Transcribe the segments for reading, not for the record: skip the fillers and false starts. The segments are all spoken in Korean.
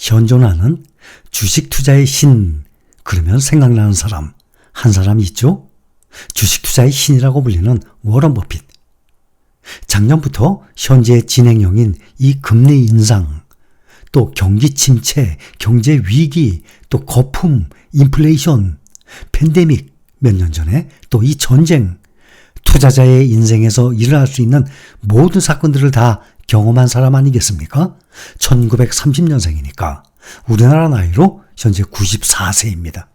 현존하는 주식 투자의 신, 그러면 생각나는 사람, 한 사람이 있죠? 주식 투자의 신이라고 불리는 워런 버핏. 작년부터 현재 진행형인 이 금리 인상, 또 경기 침체, 경제 위기, 또 거품, 인플레이션, 팬데믹, 몇 년 전에 또 이 전쟁, 투자자의 인생에서 일어날 수 있는 모든 사건들을 다 경험한 사람 아니겠습니까? 1930년생이니까 우리나라 나이로 현재 94세입니다.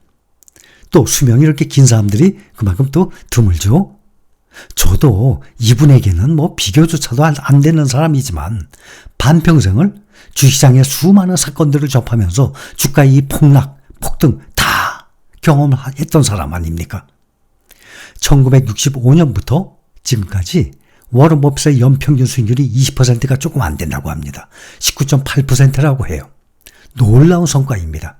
또 수명이 이렇게 긴 사람들이 그만큼 또 드물죠. 저도 이분에게는 비교조차도 안 되는 사람이지만 반평생을 주식시장의 수많은 사건들을 접하면서 주가의 이 폭락, 폭등 다 경험했던 사람 아닙니까? 1965년부터 지금까지 워런 버핏의 연평균 수익률이 20%가 조금 안 된다고 합니다. 19.8%라고 해요. 놀라운 성과입니다.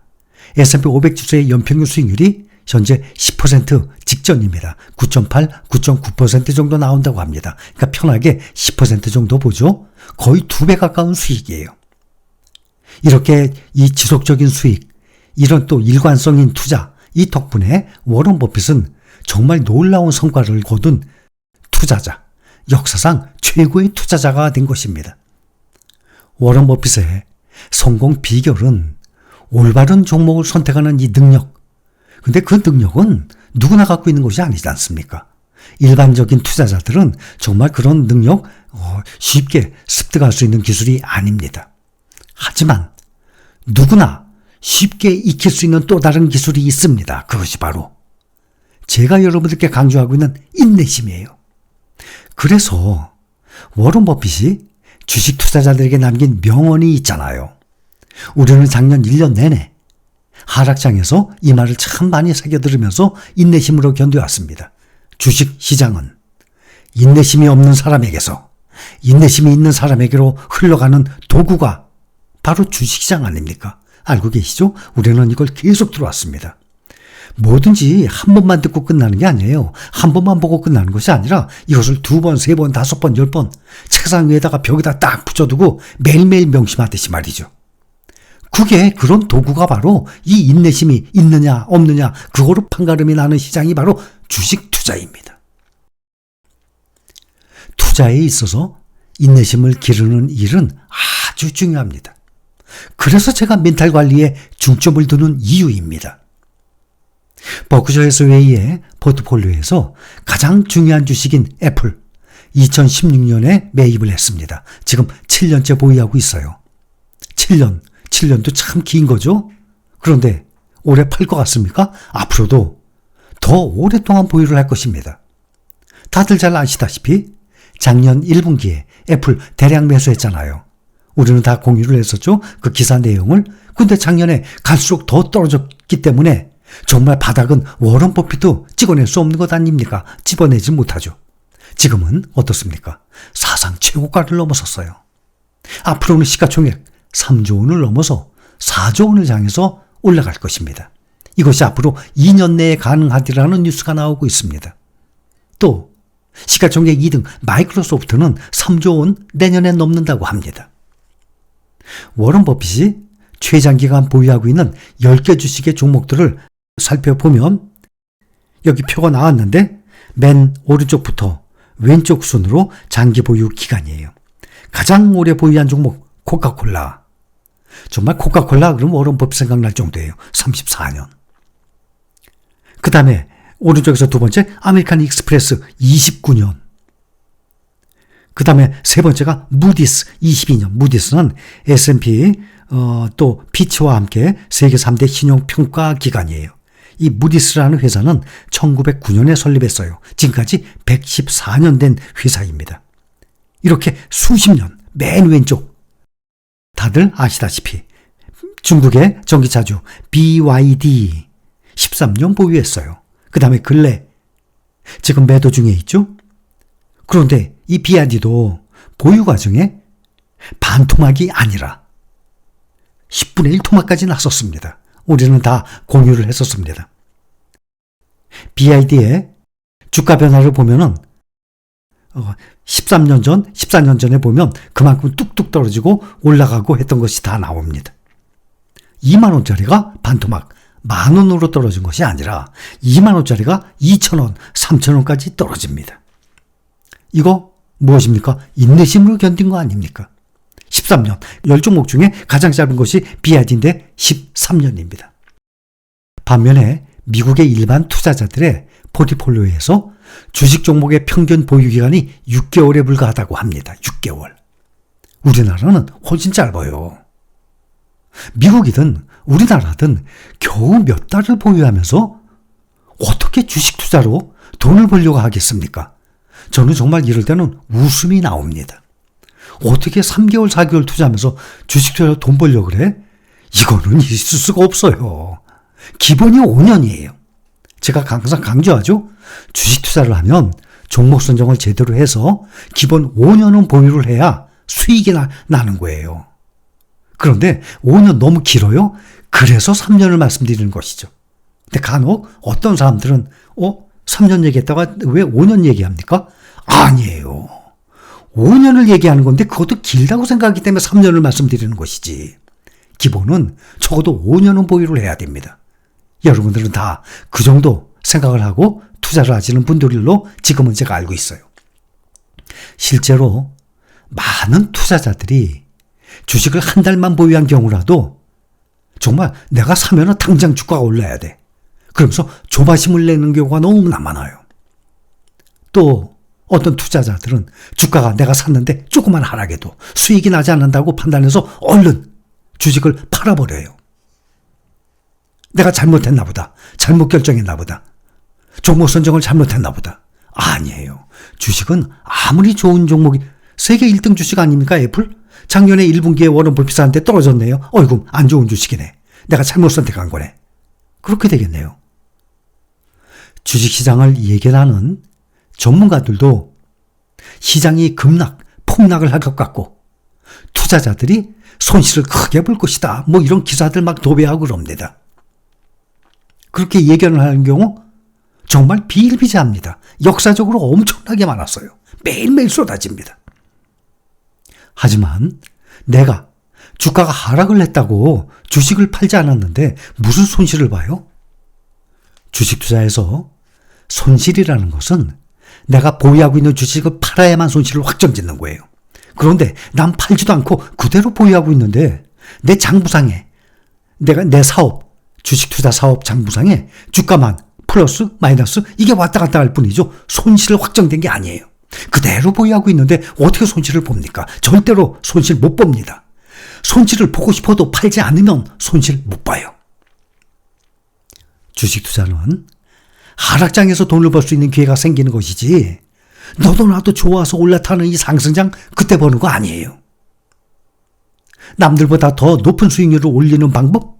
S&P 500 지수의 연평균 수익률이 현재 10% 직전입니다. 9.8, 9.9% 정도 나온다고 합니다. 그러니까 편하게 10% 정도 보죠. 거의 2배 가까운 수익이에요. 이렇게 이 지속적인 수익, 이런 또 일관성인 투자, 이 덕분에 워런 버핏은 정말 놀라운 성과를 거둔 투자자, 역사상 최고의 투자자가 된 것입니다. 워런 버핏의 성공 비결은 올바른 종목을 선택하는 이 능력. 근데 그 능력은 누구나 갖고 있는 것이 아니지 않습니까? 일반적인 투자자들은 정말 그런 능력 쉽게 습득할 수 있는 기술이 아닙니다. 하지만 누구나 쉽게 익힐 수 있는 또 다른 기술이 있습니다. 그것이 바로 제가 여러분들께 강조하고 있는 인내심이에요. 그래서 워런 버핏이 주식 투자자들에게 남긴 명언이 있잖아요. 우리는 작년 1년 내내 하락장에서 이 말을 참 많이 새겨들으면서 인내심으로 견뎌왔습니다. 주식 시장은 인내심이 없는 사람에게서 인내심이 있는 사람에게로 흘러가는 도구가 바로 주식시장 아닙니까? 알고 계시죠? 우리는 이걸 계속 들어왔습니다. 뭐든지 한 번만 듣고 끝나는 게 아니에요. 한 번만 보고 끝나는 것이 아니라 이것을 2번, 3번, 5번, 10번 책상 위에다가 벽에다 딱 붙여두고 매일매일 명심하듯이 말이죠. 그게 그런 도구가 바로 이 인내심이 있느냐 없느냐 그거로 판가름이 나는 시장이 바로 주식 투자입니다. 투자에 있어서 인내심을 기르는 일은 아주 중요합니다. 그래서 제가 멘탈 관리에 중점을 두는 이유입니다. 버크셔 해서웨이의 포트폴리오에서 가장 중요한 주식인 애플 2016년에 매입을 했습니다. 지금 7년째 보유하고 있어요. 7년도 참 긴 거죠? 그런데 올해 팔 것 같습니까? 앞으로도 더 오랫동안 보유를 할 것입니다. 다들 잘 아시다시피 작년 1분기에 애플 대량 매수했잖아요. 우리는 다 공유를 했었죠. 그 기사 내용을. 근데 작년에 갈수록 더 떨어졌기 때문에 정말 바닥은 워런 버핏도 찍어낼 수 없는 것 아닙니까? 집어내지 못하죠. 지금은 어떻습니까? 사상 최고가를 넘어섰어요. 앞으로는 시가총액 3조 원을 넘어서 4조 원을 향해서 올라갈 것입니다. 이것이 앞으로 2년 내에 가능하리라는 뉴스가 나오고 있습니다. 또 시가총액 2등 마이크로소프트는 3조 원 내년에 넘는다고 합니다. 워런 버핏이 최장기간 보유하고 있는 10개 주식의 종목들을 살펴보면 여기 표가 나왔는데 맨 오른쪽부터 왼쪽 순으로 장기 보유 기간이에요. 가장 오래 보유한 종목 코카콜라. 정말 코카콜라 그러면 워런 버핏 생각날 정도예요. 34년. 그 다음에 오른쪽에서 두 번째 아메리칸 익스프레스 29년. 그 다음에 세 번째가 무디스 22년. 무디스는 S&P 또 피치와 함께 세계 3대 신용평가 기관이에요. 이 무디스라는 회사는 1909년에 설립했어요. 지금까지 114년 된 회사입니다. 이렇게 수십 년 맨 왼쪽 다들 아시다시피 중국의 전기차주 BYD 13년 보유했어요. 그 다음에 근래 지금 매도 중에 있죠. 그런데 이 BYD도 보유 과정에 반토막이 아니라 10분의 1 토막까지 났었습니다. 우리는 다 공유를 했었습니다. BYD의 주가 변화를 보면은 13년 전, 14년 전에 보면 그만큼 뚝뚝 떨어지고 올라가고 했던 것이 다 나옵니다. 2만 원짜리가 반토막 10,000원으로 떨어진 것이 아니라 2만 원짜리가 2,000원, 3,000원까지 떨어집니다. 이거 무엇입니까? 인내심으로 견딘 거 아닙니까? 13년, 10종목 중에 가장 짧은 것이 비아디인데 13년입니다. 반면에 미국의 일반 투자자들의 포트폴리오에서 주식 종목의 평균 보유기간이 6개월에 불과하다고 합니다. 6개월. 우리나라는 훨씬 짧아요. 미국이든 우리나라든 겨우 몇 달을 보유하면서 어떻게 주식 투자로 돈을 벌려고 하겠습니까? 저는 정말 이럴 때는 웃음이 나옵니다. 어떻게 3개월, 4개월 투자하면서 주식 투자로 돈 벌려고 그래? 이거는 있을 수가 없어요. 기본이 5년이에요. 제가 항상 강조하죠. 주식 투자를 하면 종목 선정을 제대로 해서 기본 5년은 보유를 해야 수익이 나는 거예요. 그런데 5년 너무 길어요? 그래서 3년을 말씀드리는 것이죠. 근데 간혹 어떤 사람들은 3년 얘기했다가 왜 5년 얘기합니까? 아니에요. 5년을 얘기하는 건데 그것도 길다고 생각하기 때문에 3년을 말씀드리는 것이지. 기본은 적어도 5년은 보유를 해야 됩니다. 여러분들은 다 그 정도 생각을 하고 투자를 하시는 분들로 지금은 제가 알고 있어요. 실제로 많은 투자자들이 주식을 한 달만 보유한 경우라도 정말 내가 사면은 당장 주가가 올라야 돼. 그러면서 조바심을 내는 경우가 너무나 많아요. 또 어떤 투자자들은 주가가 내가 샀는데 조금만 하락해도 수익이 나지 않는다고 판단해서 얼른 주식을 팔아버려요. 내가 잘못했나 보다. 잘못 결정했나 보다. 종목 선정을 잘못했나 보다. 아니에요. 주식은 아무리 좋은 종목이 세계 1등 주식 아닙니까? 애플? 작년에 1분기에 워런 버핏한테 떨어졌네요. 어이구 안 좋은 주식이네. 내가 잘못 선택한 거네. 그렇게 되겠네요. 주식시장을 예견하는 전문가들도 시장이 폭락을 할 것 같고 투자자들이 손실을 크게 볼 것이다. 뭐 이런 기사들 막 도배하고 그럽니다. 그렇게 예견을 하는 경우 정말 비일비재합니다. 역사적으로 엄청나게 많았어요. 매일매일 쏟아집니다. 하지만 내가 주가가 하락을 했다고 주식을 팔지 않았는데 무슨 손실을 봐요? 주식 투자에서 손실이라는 것은 내가 보유하고 있는 주식을 팔아야만 손실을 확정짓는 거예요. 그런데 난 팔지도 않고 그대로 보유하고 있는데 내 장부상에 내 사업, 주식 투자 사업 장부상에 주가만 플러스 마이너스 이게 왔다 갔다 할 뿐이죠. 손실 확정된 게 아니에요. 그대로 보유하고 있는데 어떻게 손실을 봅니까? 절대로 손실 못 봅니다. 손실을 보고 싶어도 팔지 않으면 손실 못 봐요. 주식 투자는 하락장에서 돈을 벌 수 있는 기회가 생기는 것이지 너도 나도 좋아서 올라타는 이 상승장 그때 버는 거 아니에요. 남들보다 더 높은 수익률을 올리는 방법?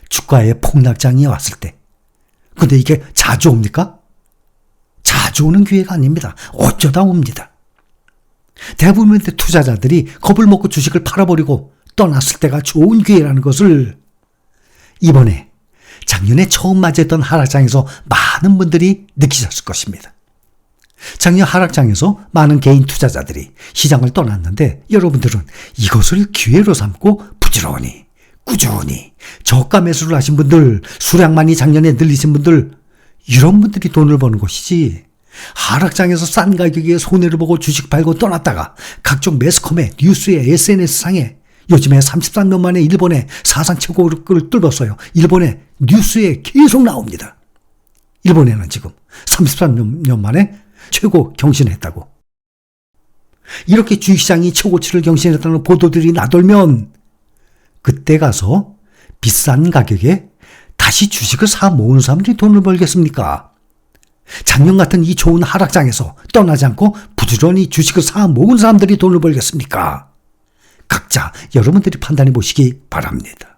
주가의 폭락장이 왔을 때. 근데 이게 자주 옵니까? 자주 오는 기회가 아닙니다. 어쩌다 옵니다. 대부분의 투자자들이 겁을 먹고 주식을 팔아버리고 떠났을 때가 좋은 기회라는 것을 이번에 작년에 처음 맞이했던 하락장에서 많은 분들이 느끼셨을 것입니다. 작년 하락장에서 많은 개인 투자자들이 시장을 떠났는데 여러분들은 이것을 기회로 삼고 부지런히 꾸준히 저가 매수를 하신 분들, 수량만이 작년에 늘리신 분들 이런 분들이 돈을 버는 것이지 하락장에서 싼 가격에 손해를 보고 주식 팔고 떠났다가 각종 매스컴에 뉴스에 SNS상에 요즘에 33년 만에 일본의 사상 최고를 뚫었어요. 일본의 뉴스에 계속 나옵니다. 일본에는 지금 33년 만에 최고 경신했다고. 이렇게 주식시장이 최고치를 경신했다는 보도들이 나돌면 그때 가서 비싼 가격에 다시 주식을 사 모은 사람들이 돈을 벌겠습니까? 작년 같은 이 좋은 하락장에서 떠나지 않고 부지런히 주식을 사 모은 사람들이 돈을 벌겠습니까? 각자 여러분들이 판단해 보시기 바랍니다.